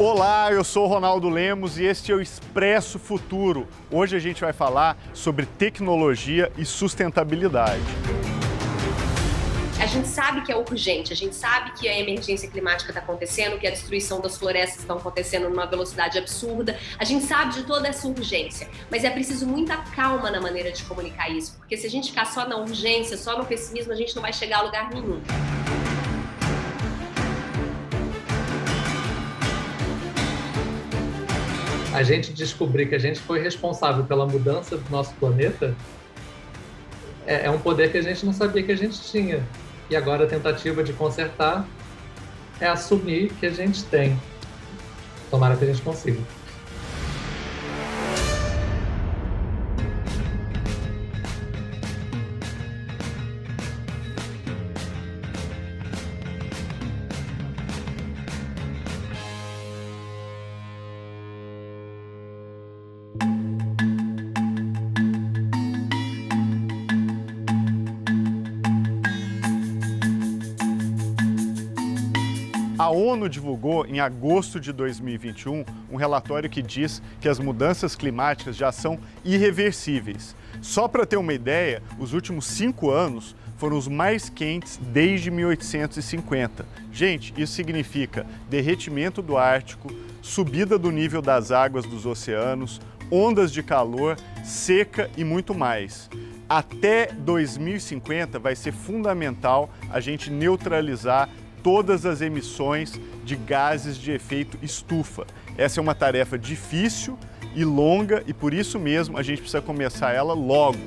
Olá, eu sou o Ronaldo Lemos e este é o Expresso Futuro. Hoje a gente vai falar sobre tecnologia e sustentabilidade. A gente sabe que é urgente, a gente sabe que a emergência climática está acontecendo, que a destruição das florestas está acontecendo numa velocidade absurda. A gente sabe de toda essa urgência, mas é preciso muita calma na maneira de comunicar isso, porque se a gente ficar só na urgência, só no pessimismo, a gente não vai chegar a lugar nenhum. A gente descobrir que a gente foi responsável pela mudança do nosso planeta é um poder que a gente não sabia que a gente tinha. E agora a tentativa de consertar é assumir que a gente tem. Tomara que a gente consiga. A ONU divulgou em agosto de 2021 um relatório que diz que as mudanças climáticas já são irreversíveis. Só para ter uma ideia, os últimos 5 anos foram os mais quentes desde 1850. Gente, isso significa derretimento do Ártico, subida do nível das águas dos oceanos, ondas de calor, seca e muito mais. Até 2050 vai ser fundamental a gente neutralizar todas as emissões de gases de efeito estufa. Essa é uma tarefa difícil e longa e por isso mesmo a gente precisa começar ela logo.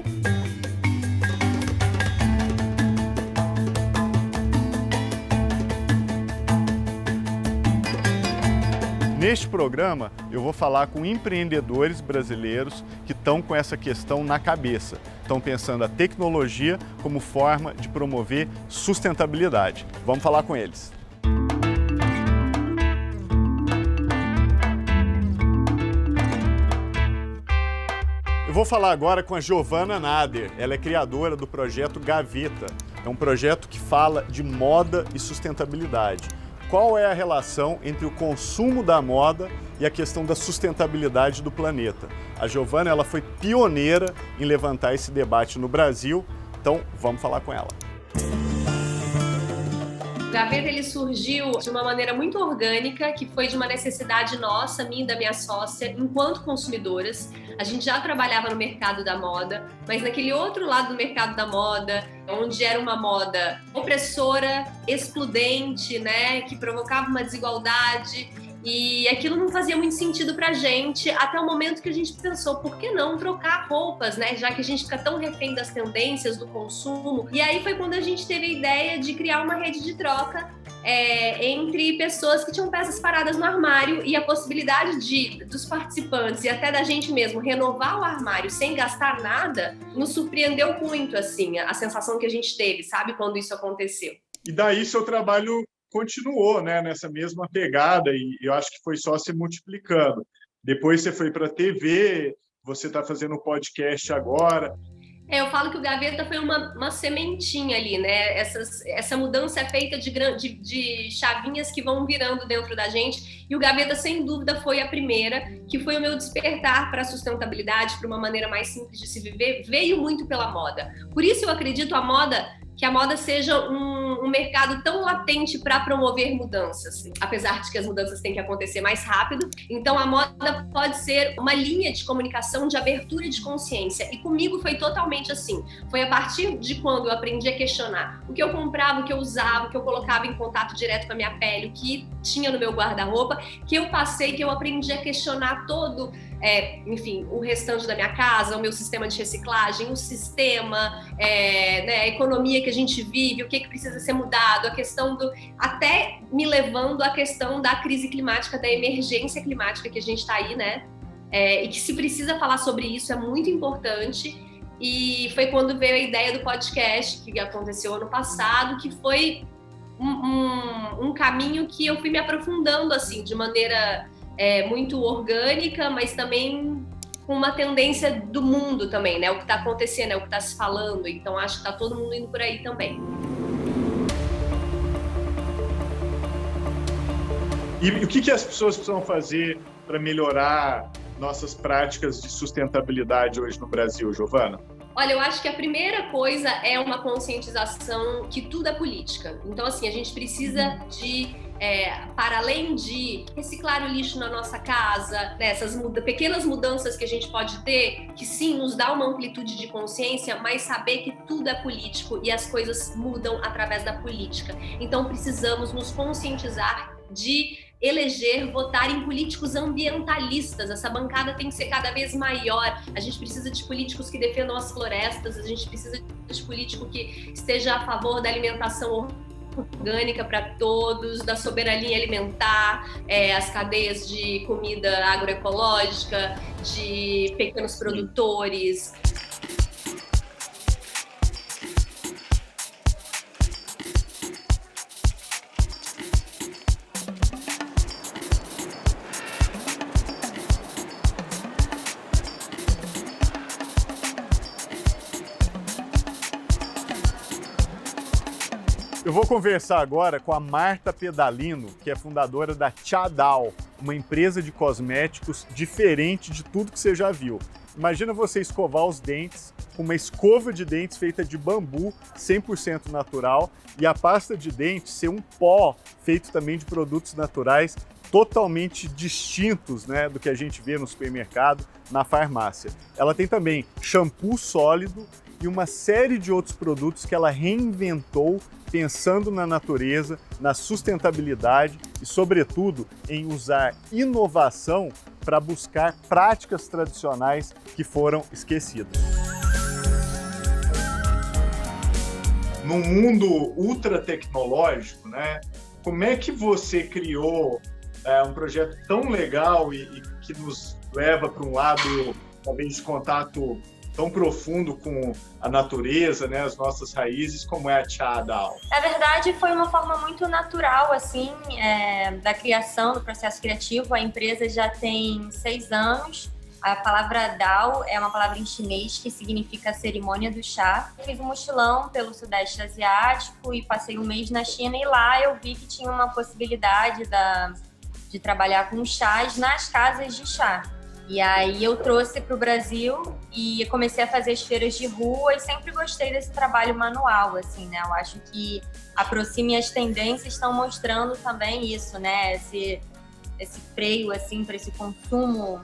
Neste programa, eu vou falar com empreendedores brasileiros que estão com essa questão na cabeça. Estão pensando a tecnologia como forma de promover sustentabilidade. Vamos falar com eles. Eu vou falar agora com a Giovana Nader. Ela é criadora do projeto Gaveta. É um projeto que fala de moda e sustentabilidade. Qual é a relação entre o consumo da moda e a questão da sustentabilidade do planeta? A Giovana, ela foi pioneira em levantar esse debate no Brasil, então vamos falar com ela. O Gaveta, ele surgiu de uma maneira muito orgânica, que foi de uma necessidade nossa, minha e da minha sócia, enquanto consumidoras. A gente já trabalhava no mercado da moda, mas naquele outro lado do mercado da moda, onde era uma moda opressora, excludente, né, que provocava uma desigualdade, e aquilo não fazia muito sentido pra gente, até o momento que a gente pensou, por que não trocar roupas, né, já que a gente fica tão refém das tendências do consumo. E aí foi quando a gente teve a ideia de criar uma rede de troca entre pessoas que tinham peças paradas no armário, e a possibilidade dos participantes e até da gente mesmo renovar o armário sem gastar nada nos surpreendeu muito, assim, a sensação que a gente teve, sabe, quando isso aconteceu. E daí seu trabalho continuou, né, nessa mesma pegada e eu acho que foi só se multiplicando. Depois você foi para a TV, você está fazendo um podcast agora. Eu falo que o Gaveta foi uma sementinha ali, né? Essa mudança é feita de chavinhas que vão virando dentro da gente, e o Gaveta, sem dúvida, foi a primeira, que foi o meu despertar para a sustentabilidade, para uma maneira mais simples de se viver, veio muito pela moda. Por isso eu acredito que a moda seja um mercado tão latente para promover mudanças, apesar de que as mudanças têm que acontecer mais rápido. Então a moda pode ser uma linha de comunicação, de abertura de consciência, e comigo foi totalmente assim. Foi a partir de quando eu aprendi a questionar o que eu comprava, o que eu usava, o que eu colocava em contato direto com a minha pele, o que tinha no meu guarda-roupa, que eu aprendi a questionar todo, enfim, o restante da minha casa, o meu sistema de reciclagem, o sistema, a economia que a gente vive, o que precisa ser mudado, a questão até me levando à questão da crise climática, da emergência climática que a gente está aí, né? E que se precisa falar sobre isso, é muito importante. E foi quando veio a ideia do podcast, que aconteceu ano passado, que foi um caminho que eu fui me aprofundando, assim, de maneira muito orgânica, mas também com uma tendência do mundo também, né? O que está acontecendo, o que está se falando. Então, acho que está todo mundo indo por aí também. E o que as pessoas precisam fazer para melhorar nossas práticas de sustentabilidade hoje no Brasil, Giovana? Olha, eu acho que a primeira coisa é uma conscientização que tudo é política. Então, assim, a gente precisa de, para além de reciclar o lixo na nossa casa, né, essas pequenas mudanças que a gente pode ter, que sim, nos dá uma amplitude de consciência, mas saber que tudo é político e as coisas mudam através da política. Então, precisamos nos conscientizar de votar em políticos ambientalistas. Essa bancada tem que ser cada vez maior. A gente precisa de políticos que defendam as florestas, a gente precisa de político que esteja a favor da alimentação orgânica para todos, da soberania alimentar, as cadeias de comida agroecológica, de pequenos produtores. Eu vou conversar agora com a Marta Pedalino, que é fundadora da Tchadal, uma empresa de cosméticos diferente de tudo que você já viu. Imagina você escovar os dentes com uma escova de dentes feita de bambu, 100% natural, e a pasta de dente ser um pó feito também de produtos naturais totalmente distintos, né, do que a gente vê no supermercado, na farmácia. Ela tem também shampoo sólido e uma série de outros produtos que ela reinventou pensando na natureza, na sustentabilidade e, sobretudo, em usar inovação para buscar práticas tradicionais que foram esquecidas. Num mundo ultra tecnológico, né, como é que você criou um projeto tão legal e que nos leva para um lado, talvez, de contato tão profundo com a natureza, né, as nossas raízes, como é a Tchadal? Na verdade, foi uma forma muito natural, assim, da criação, do processo criativo. A empresa já tem 6 anos. A palavra Dao é uma palavra em chinês que significa cerimônia do chá. Eu fiz um mochilão pelo Sudeste Asiático e passei um mês na China, e lá eu vi que tinha uma possibilidade de trabalhar com chás nas casas de chá. E aí eu trouxe para o Brasil e comecei a fazer as feiras de rua, e sempre gostei desse trabalho manual, assim, né? Eu acho que aproxima, e as tendências estão mostrando também isso, né? Esse freio, assim, para esse consumo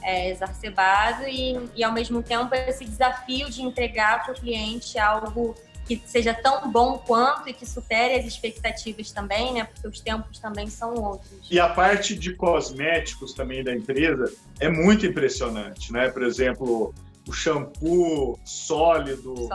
exacerbado e, ao mesmo tempo, esse desafio de entregar para o cliente algo que seja tão bom quanto e que supere as expectativas também, né? Porque os tempos também são outros. E a parte de cosméticos também da empresa é muito impressionante, né? Por exemplo, o shampoo sólido.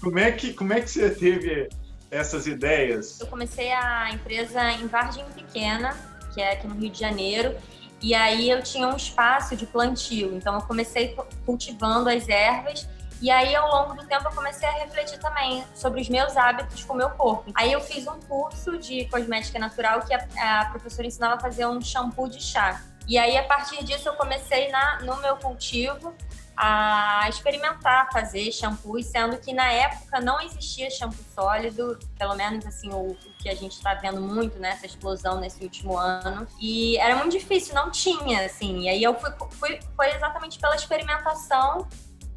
Como é que você teve essas ideias? Eu comecei a empresa em Vargem Pequena, que é aqui no Rio de Janeiro, e aí eu tinha um espaço de plantio. Então eu comecei cultivando as ervas. E aí, ao longo do tempo, eu comecei a refletir também sobre os meus hábitos com o meu corpo. Aí eu fiz um curso de cosmética natural que a professora ensinava a fazer um shampoo de chá. E aí, a partir disso, eu comecei no meu cultivo a experimentar fazer shampoos, sendo que na época não existia shampoo sólido, pelo menos assim, o que a gente está vendo muito, né, essa explosão nesse último ano. E era muito difícil, não tinha, assim. E aí eu foi exatamente pela experimentação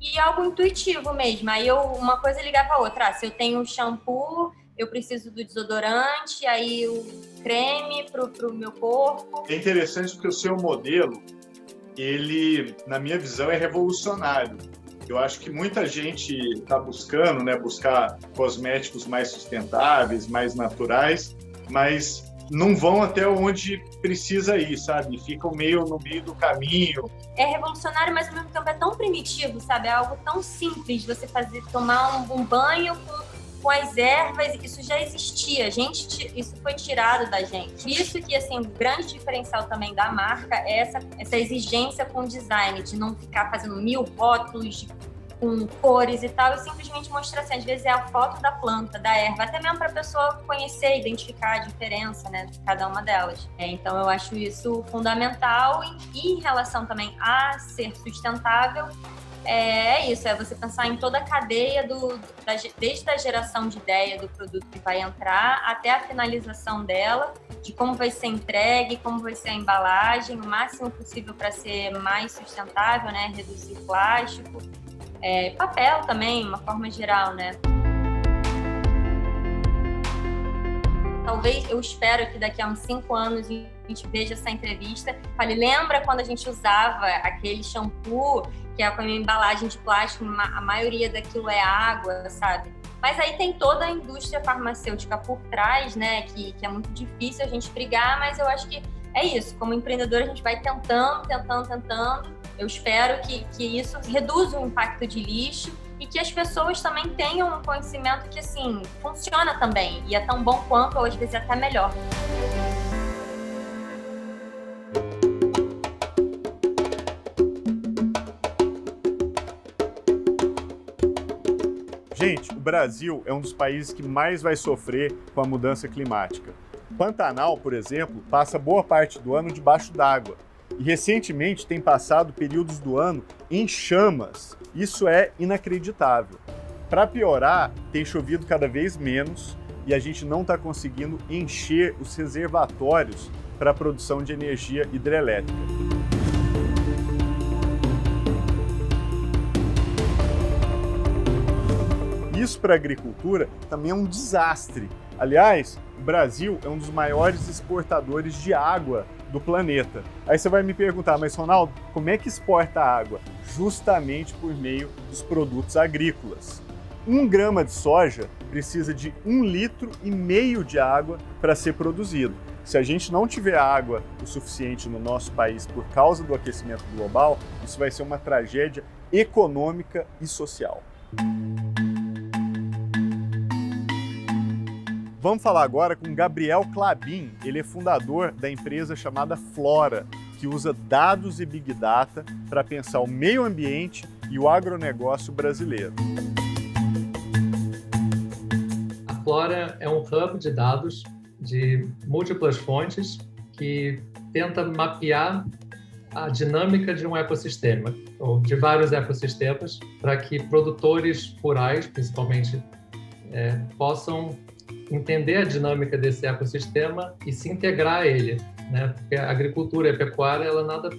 e algo intuitivo mesmo. Aí uma coisa ligava a outra. Se eu tenho um shampoo, eu preciso do desodorante, aí o creme pro meu corpo. É interessante porque o seu modelo, ele, na minha visão, é revolucionário. Eu acho que muita gente está buscando, né, buscar cosméticos mais sustentáveis, mais naturais, mas não vão até onde precisa ir, sabe? Ficam meio no meio do caminho. É revolucionário, mas ao mesmo tempo é tão primitivo, sabe? É algo tão simples você tomar um banho com as ervas. Isso já existia, isso foi tirado da gente. Isso que, assim, o grande diferencial também da marca é essa exigência com o design, de não ficar fazendo 1000 rótulos com cores e tal, e simplesmente mostrar assim, às vezes é a foto da planta, da erva, até mesmo para a pessoa conhecer, identificar a diferença, né, de cada uma delas. Então eu acho isso fundamental, e em relação também a ser sustentável, é isso, é você pensar em toda a cadeia desde a geração de ideia do produto que vai entrar até a finalização dela, de como vai ser entregue, como vai ser a embalagem, o máximo possível para ser mais sustentável, né? Reduzir plástico, papel também, uma forma geral, né? Talvez, eu espero que daqui a uns 5 anos a gente veja essa entrevista e fale, lembra quando a gente usava aquele shampoo que é com a embalagem de plástico, a maioria daquilo é água, sabe? Mas aí tem toda a indústria farmacêutica por trás, né, que é muito difícil a gente brigar, mas eu acho que é isso. Como empreendedor, a gente vai tentando. Eu espero que isso reduza o impacto de lixo e que as pessoas também tenham um conhecimento que, assim, funciona também e é tão bom quanto, ou às vezes até melhor. Gente, o Brasil é um dos países que mais vai sofrer com a mudança climática. Pantanal, por exemplo, passa boa parte do ano debaixo d'água e recentemente tem passado períodos do ano em chamas. Isso é inacreditável. Para piorar, tem chovido cada vez menos e a gente não está conseguindo encher os reservatórios para a produção de energia hidrelétrica. Isso para a agricultura também é um desastre. Aliás, o Brasil é um dos maiores exportadores de água do planeta. Aí você vai me perguntar, mas Ronaldo, como é que exporta água? Justamente por meio dos produtos agrícolas. 1 grama de soja precisa de 1,5 litro de água para ser produzido. Se a gente não tiver água o suficiente no nosso país por causa do aquecimento global, isso vai ser uma tragédia econômica e social. Vamos falar agora com Gabriel Klabin. Ele é fundador da empresa chamada Flora, que usa dados e Big Data para pensar o meio ambiente e o agronegócio brasileiro. A Flora é um hub de dados de múltiplas fontes que tenta mapear a dinâmica de um ecossistema, ou de vários ecossistemas, para que produtores rurais, principalmente, possam entender a dinâmica desse ecossistema e se integrar a ele, né? Porque a agricultura e a pecuária, ela nada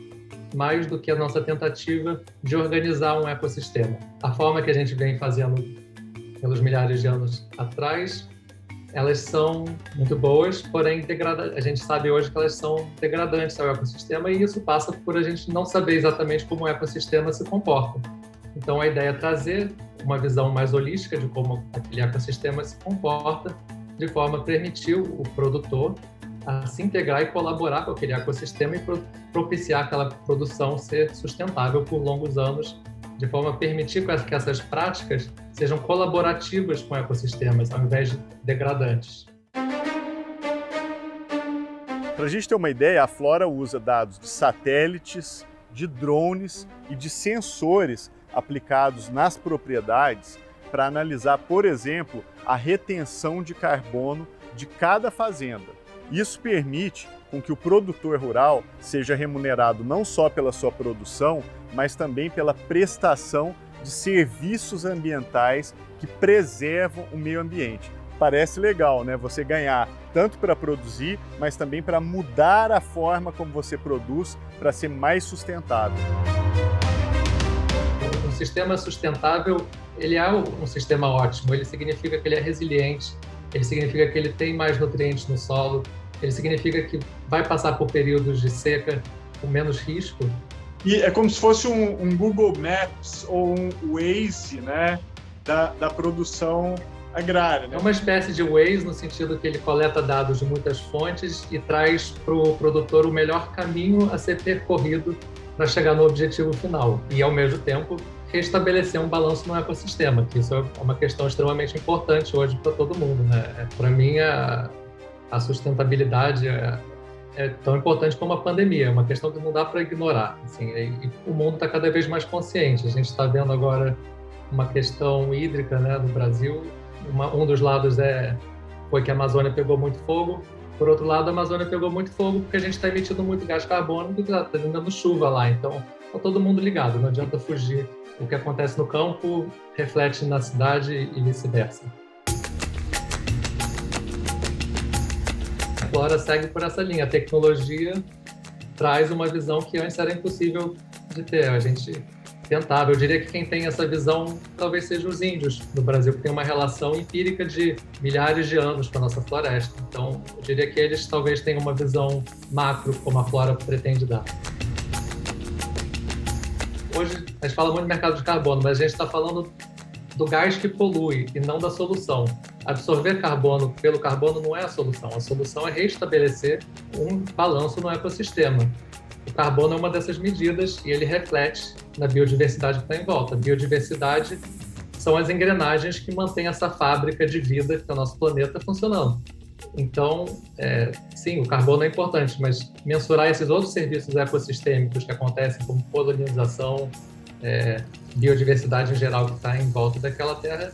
mais do que a nossa tentativa de organizar um ecossistema. A forma que a gente vem fazendo pelos milhares de anos atrás, elas são muito boas, porém a gente sabe hoje que elas são degradantes ao ecossistema e isso passa por a gente não saber exatamente como o ecossistema se comporta. Então a ideia é trazer uma visão mais holística de como aquele ecossistema se comporta, de forma a permitir o produtor a se integrar e colaborar com aquele ecossistema e propiciar aquela produção ser sustentável por longos anos, de forma a permitir que essas práticas sejam colaborativas com ecossistemas, ao invés de degradantes. Para a gente ter uma ideia, a Flora usa dados de satélites, de drones e de sensores aplicados nas propriedades para analisar, por exemplo, a retenção de carbono de cada fazenda. Isso permite com que o produtor rural seja remunerado não só pela sua produção, mas também pela prestação de serviços ambientais que preservam o meio ambiente. Parece legal, né? Você ganhar tanto para produzir, mas também para mudar a forma como você produz para ser mais sustentável. Um sistema sustentável, ele é um sistema ótimo, ele significa que ele é resiliente, ele significa que ele tem mais nutrientes no solo, ele significa que vai passar por períodos de seca com menos risco. E é como se fosse um Google Maps ou um Waze, né, da produção agrária. Né? É uma espécie de Waze no sentido que ele coleta dados de muitas fontes e traz para o produtor o melhor caminho a ser percorrido para chegar no objetivo final e, ao mesmo tempo, restabelecer um balanço no ecossistema, que isso é uma questão extremamente importante hoje para todo mundo, né? Para mim, a sustentabilidade é tão importante como a pandemia, é uma questão que não dá para ignorar. Assim, e o mundo está cada vez mais consciente. A gente está vendo agora uma questão hídrica, né, no Brasil. Um dos lados foi que a Amazônia pegou muito fogo Por outro lado, a Amazônia pegou muito fogo porque a gente está emitindo muito gás carbônico e está dando chuva lá. Então, está todo mundo ligado, não adianta fugir. O que acontece no campo reflete na cidade e vice-versa. A Flora segue por essa linha. A tecnologia traz uma visão que antes era impossível de ter. A gente tentava. Eu diria que quem tem essa visão talvez sejam os índios no Brasil, que tem uma relação empírica de milhares de anos com a nossa floresta. Então, eu diria que eles talvez tenham uma visão macro, como a Flora pretende dar. Hoje, a gente fala muito do mercado de carbono, mas a gente está falando do gás que polui e não da solução. Absorver carbono pelo carbono não é a solução. A solução é restabelecer um balanço no ecossistema. O carbono é uma dessas medidas e ele reflete na biodiversidade que está em volta. A biodiversidade são as engrenagens que mantêm essa fábrica de vida que é o nosso planeta funcionando. Então, sim, o carbono é importante, mas mensurar esses outros serviços ecossistêmicos que acontecem, como polinização, biodiversidade em geral que está em volta daquela terra,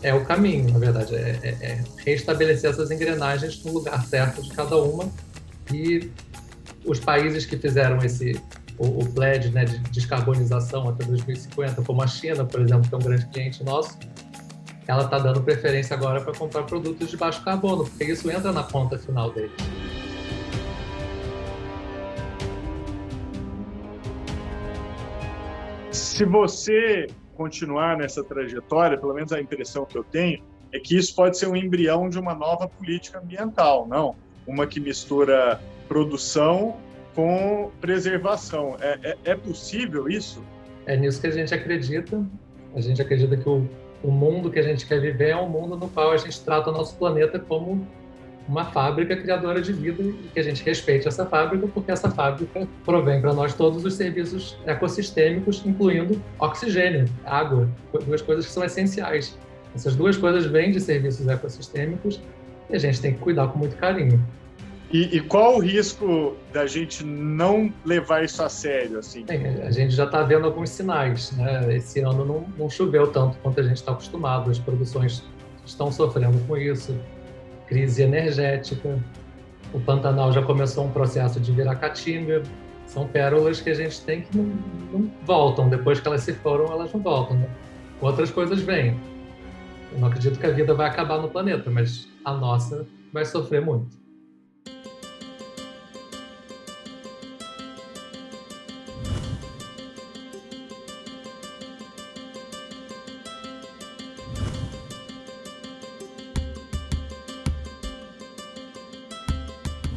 é o caminho, na verdade. É restabelecer essas engrenagens no lugar certo de cada uma. E os países que fizeram o pledge, né, de descarbonização até 2050, como a China, por exemplo, que é um grande cliente nosso, ela está dando preferência agora para comprar produtos de baixo carbono, porque isso entra na conta final deles. Se você continuar nessa trajetória, pelo menos a impressão que eu tenho, é que isso pode ser um embrião de uma nova política ambiental, não? Uma que mistura produção com preservação. É possível isso? É nisso que a gente acredita. A gente acredita que o mundo que a gente quer viver é um mundo no qual a gente trata o nosso planeta como uma fábrica criadora de vida e que a gente respeite essa fábrica, porque essa fábrica provém para nós todos os serviços ecossistêmicos, incluindo oxigênio, água, duas coisas que são essenciais. Essas duas coisas vêm de serviços ecossistêmicos e a gente tem que cuidar com muito carinho. E qual o risco da gente não levar isso a sério? Assim? A gente já está vendo alguns sinais, né? Esse ano não choveu tanto quanto a gente está acostumado, as produções estão sofrendo com isso, crise energética, o Pantanal já começou um processo de virar caatinga, são pérolas que a gente tem que não voltam, depois que elas se foram, elas não voltam, né? Outras coisas vêm. Eu não acredito que a vida vai acabar no planeta, mas a nossa vai sofrer muito.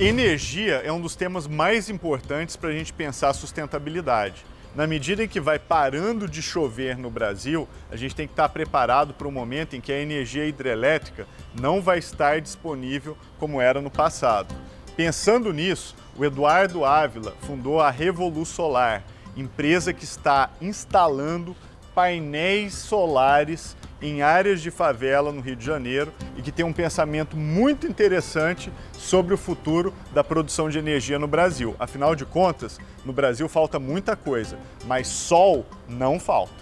Energia é um dos temas mais importantes para a gente pensar a sustentabilidade. Na medida em que vai parando de chover no Brasil, a gente tem que estar preparado para um momento em que a energia hidrelétrica não vai estar disponível como era no passado. Pensando nisso, o Eduardo Ávila fundou a Revolu Solar, empresa que está instalando painéis solares em áreas de favela no Rio de Janeiro e que tem um pensamento muito interessante sobre o futuro da produção de energia no Brasil. Afinal de contas, no Brasil falta muita coisa, mas sol não falta.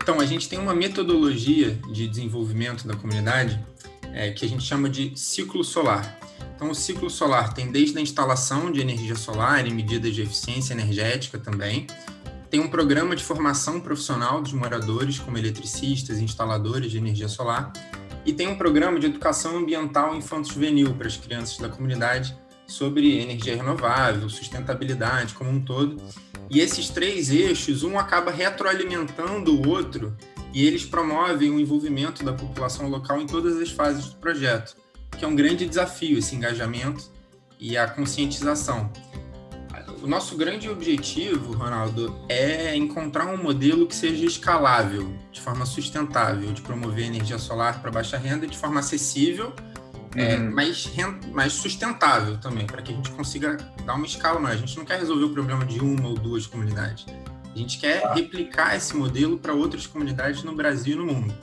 Então, a gente tem uma metodologia de desenvolvimento da comunidade que a gente chama de ciclo solar. Então, o ciclo solar tem desde a instalação de energia solar e medidas de eficiência energética também. Tem um programa de formação profissional dos moradores, como eletricistas e instaladores de energia solar. E tem um programa de educação ambiental infanto-juvenil para as crianças da comunidade sobre energia renovável, sustentabilidade como um todo. E esses três eixos, um acaba retroalimentando o outro e eles promovem o envolvimento da população local em todas as fases do projeto, que é um grande desafio, esse engajamento e a conscientização. O nosso grande objetivo, Ronaldo, é encontrar um modelo que seja escalável, de forma sustentável, de promover energia solar para baixa renda de forma acessível, mas sustentável também, para que a gente consiga dar uma escala maior. A gente não quer resolver o problema de uma ou duas comunidades. A gente quer replicar esse modelo para outras comunidades no Brasil e no mundo.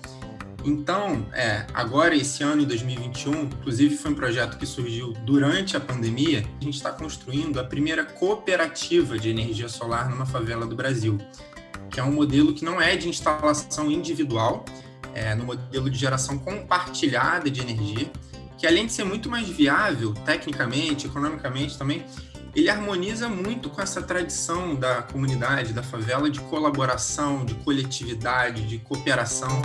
Então, agora, esse ano, em 2021, inclusive foi um projeto que surgiu durante a pandemia, a gente está construindo a primeira cooperativa de energia solar numa favela do Brasil, que é um modelo que não é de instalação individual, no modelo de geração compartilhada de energia. que além de ser muito mais viável, tecnicamente, economicamente também, ele harmoniza muito com essa tradição da comunidade, da favela, de colaboração, de coletividade, de cooperação.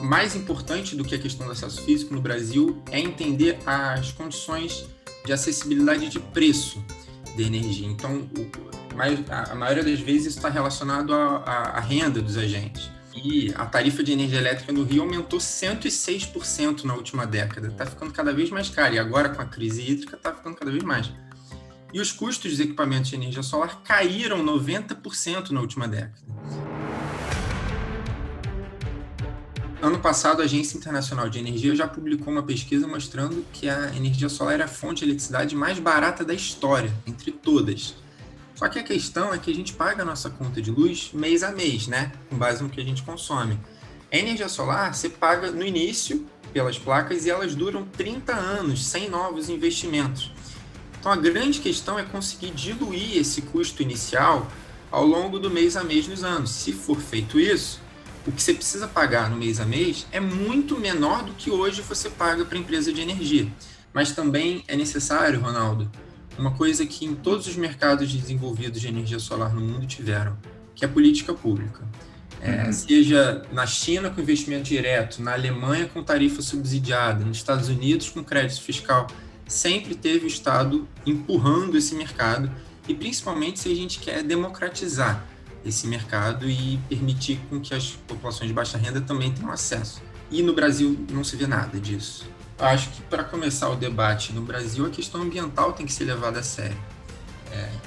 Mais importante do que a questão do acesso físico no Brasil é entender as condições de acessibilidade de preço da energia. Então, a maioria das vezes isso está relacionado à renda dos agentes. E a tarifa de energia elétrica no Rio aumentou 106% na última década. Está ficando cada vez mais caro. E agora, com a crise hídrica, está ficando cada vez mais. E os custos dos equipamentos de energia solar caíram 90% na última década. Ano passado, a Agência Internacional de Energia já publicou uma pesquisa mostrando que a energia solar era a fonte de eletricidade mais barata da história, entre todas. Só que a questão é que a gente paga a nossa conta de luz mês a mês, né? Com base no que a gente consome. A energia solar, você paga no início pelas placas e elas duram 30 anos, sem novos investimentos. Então, a grande questão é conseguir diluir esse custo inicial ao longo do mês a mês nos anos. Se for feito isso, o que você precisa pagar no mês a mês é muito menor do que hoje você paga para a empresa de energia. Mas também é necessário, Ronaldo, uma coisa que em todos os mercados desenvolvidos de energia solar no mundo tiveram, que é a política pública. Seja na China com investimento direto, na Alemanha com tarifa subsidiada, nos Estados Unidos com crédito fiscal, sempre teve o Estado empurrando esse mercado, e principalmente se a gente quer democratizar esse mercado e permitir com que as populações de baixa renda também tenham acesso. E no Brasil não se vê nada disso. Eu acho que para começar o debate no Brasil, a questão ambiental tem que ser levada a sério.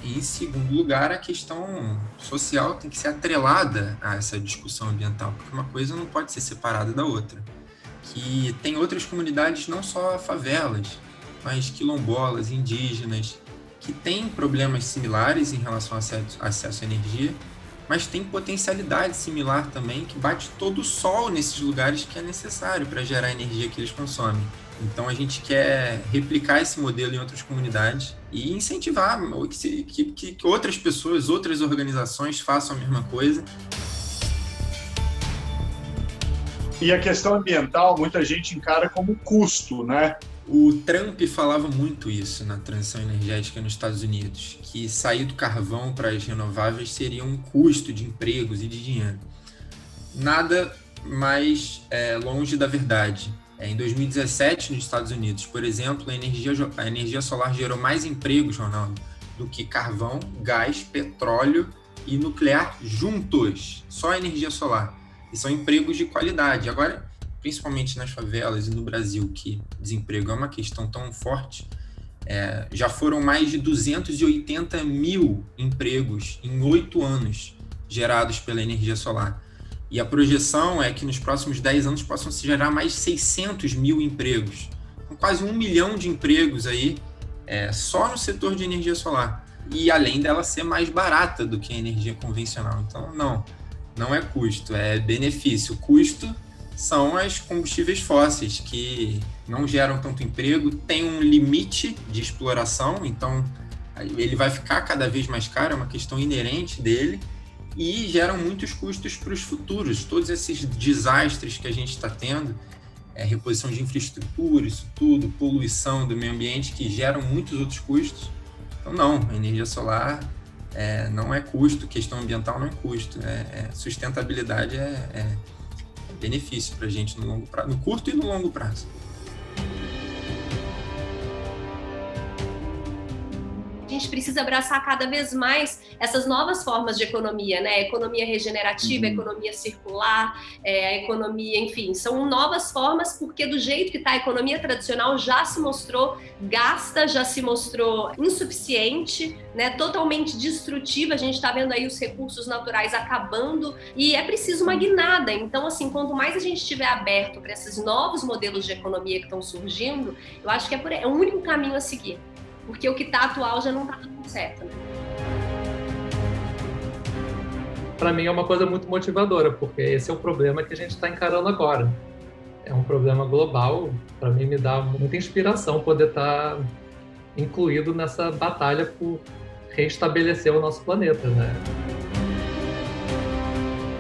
E em segundo lugar, a questão social tem que ser atrelada a essa discussão ambiental, porque uma coisa não pode ser separada da outra. Que tem outras comunidades, não só favelas, mas quilombolas, indígenas, que têm problemas similares em relação ao acesso à energia, mas tem potencialidade similar também, que bate todo o sol nesses lugares que é necessário para gerar a energia que eles consomem. Então, a gente quer replicar esse modelo em outras comunidades e incentivar que outras pessoas, outras organizações façam a mesma coisa. E a questão ambiental, muita gente encara como custo, né? O Trump falava muito isso na transição energética nos Estados Unidos, que sair do carvão para as renováveis seria um custo de empregos e de dinheiro. Nada mais longe da verdade. Em 2017, nos Estados Unidos, por exemplo, a energia solar gerou mais empregos, Ronaldo, do que carvão, gás, petróleo e nuclear juntos. Só a energia solar. E são empregos de qualidade. Agora, principalmente nas favelas e no Brasil, que desemprego é uma questão tão forte, já foram mais de 280 mil empregos em 8 anos gerados pela energia solar. E a projeção é que nos próximos 10 anos possam se gerar mais 600 mil empregos. Com quase 1 milhão de empregos aí, só no setor de energia solar. E além dela ser mais barata do que a energia convencional. Então, não é custo, é benefício. O custo são os combustíveis fósseis, que não geram tanto emprego, tem um limite de exploração, então ele vai ficar cada vez mais caro, é uma questão inerente dele, e geram muitos custos para os futuros. Todos esses desastres que a gente está tendo, reposição de infraestrutura, isso tudo, poluição do meio ambiente, que geram muitos outros custos. Então, a energia solar não é custo, questão ambiental não é custo, sustentabilidade é benefício para a gente no curto e no longo prazo. A gente precisa abraçar cada vez mais essas novas formas de economia, né? Economia regenerativa, economia circular, economia, enfim, são novas formas, porque do jeito que está a economia tradicional já se mostrou gasta, já se mostrou insuficiente, né? Totalmente destrutiva. A gente está vendo aí os recursos naturais acabando e é preciso uma guinada. Então, assim, quanto mais a gente estiver aberto para esses novos modelos de economia que estão surgindo, eu acho que é o único caminho a seguir. Porque o que está atual já não está dando certo, né? Para mim é uma coisa muito motivadora, porque esse é o problema que a gente está encarando agora. É um problema global. Para mim me dá muita inspiração poder estar incluído nessa batalha por reestabelecer o nosso planeta, né?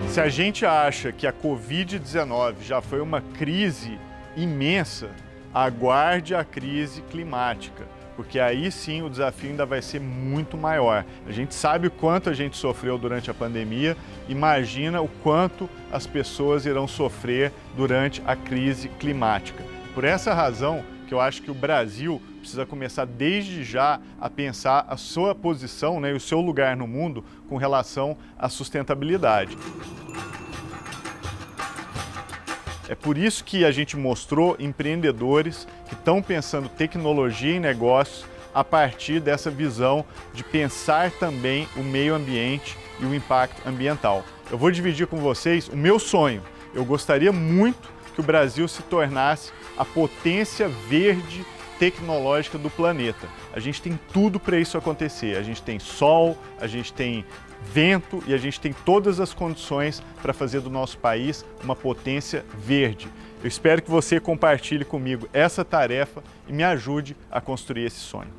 Se a gente acha que a Covid-19 já foi uma crise imensa, aguarde a crise climática, porque aí sim o desafio ainda vai ser muito maior. A gente sabe o quanto a gente sofreu durante a pandemia, imagina o quanto as pessoas irão sofrer durante a crise climática. Por essa razão que eu acho que o Brasil precisa começar desde já a pensar a sua posição, né, e o seu lugar no mundo com relação à sustentabilidade. É por isso que a gente mostrou empreendedores que estão pensando tecnologia em negócios a partir dessa visão de pensar também o meio ambiente e o impacto ambiental. Eu vou dividir com vocês o meu sonho. Eu gostaria muito que o Brasil se tornasse a potência verde tecnológica do planeta. A gente tem tudo para isso acontecer. A gente tem sol, a gente tem vento e a gente tem todas as condições para fazer do nosso país uma potência verde. Eu espero que você compartilhe comigo essa tarefa e me ajude a construir esse sonho.